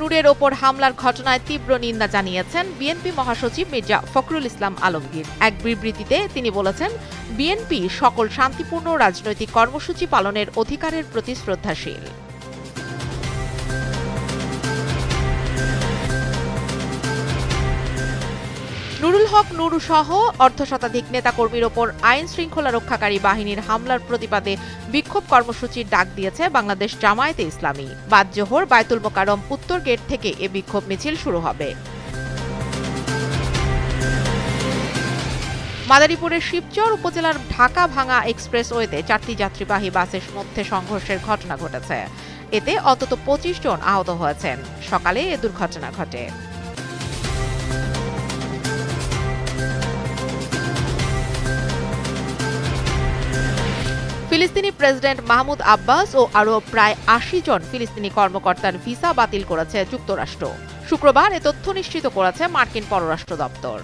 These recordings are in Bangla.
নূরের ওপর হামলার ঘটনায় তীব্র নিন্দা জানিয়েছেন বিএনপি মহাসচিব মির্জা ফখরুল ইসলাম আলমগীর। এক বিবৃতিতে তিনি বলেছেন, বিএনপি সকল শান্তিপূর্ণ রাজনৈতিক কর্মসূচি পালনের অধিকারের প্রতি শ্রদ্ধাশীল। নুরুল হক নুরু সহ অর্ধশতাধিক নেতাকর্মীর ওপর আইন শৃঙ্খলা রক্ষাকারী বাহিনীর হামলার প্রতিবাদে বিক্ষোভ কর্মসূচির ডাক দিয়েছে বাংলাদেশ জামায়াতে ইসলামী। বাদ জোহর বায়তুল মোকাররম উত্তর গেট থেকে এ বিক্ষোভ মিছিল শুরু হবে। মাদারীপুরের শিবচর উপজেলার ঢাকা ভাঙা এক্সপ্রেসওয়েতে 4টি যাত্রীবাহী বাসের মধ্যে সংঘর্ষের ঘটনা ঘটেছে। এতে অন্তত 25 জন আহত হয়েছেন। সকালে এ দুর্ঘটনা ঘটে। ফিলিস্তিনি প্রেসিডেন্ট মাহমুদ আব্বাস ও আরও প্রায় 80 জন ফিলিস্তিনি কর্মকর্তার ভিসা বাতিল করেছে যুক্তরাষ্ট্র। শুক্রবার এ তথ্য নিশ্চিত করেছে মার্কিন পররাষ্ট্র দপ্তর।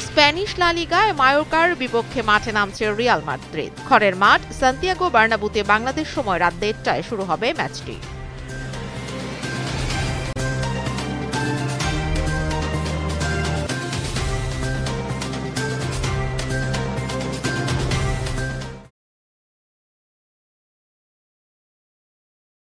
স্প্যানিশ লা লিগায় মায়োর্কার বিপক্ষে মাঠে নামছে রিয়াল মাদ্রিদ। ঘরের মাঠ সান্তিয়াগো বার্নাব্যুতে বাংলাদেশ সময় রাত 1:30টায় শুরু হবে ম্যাচটি।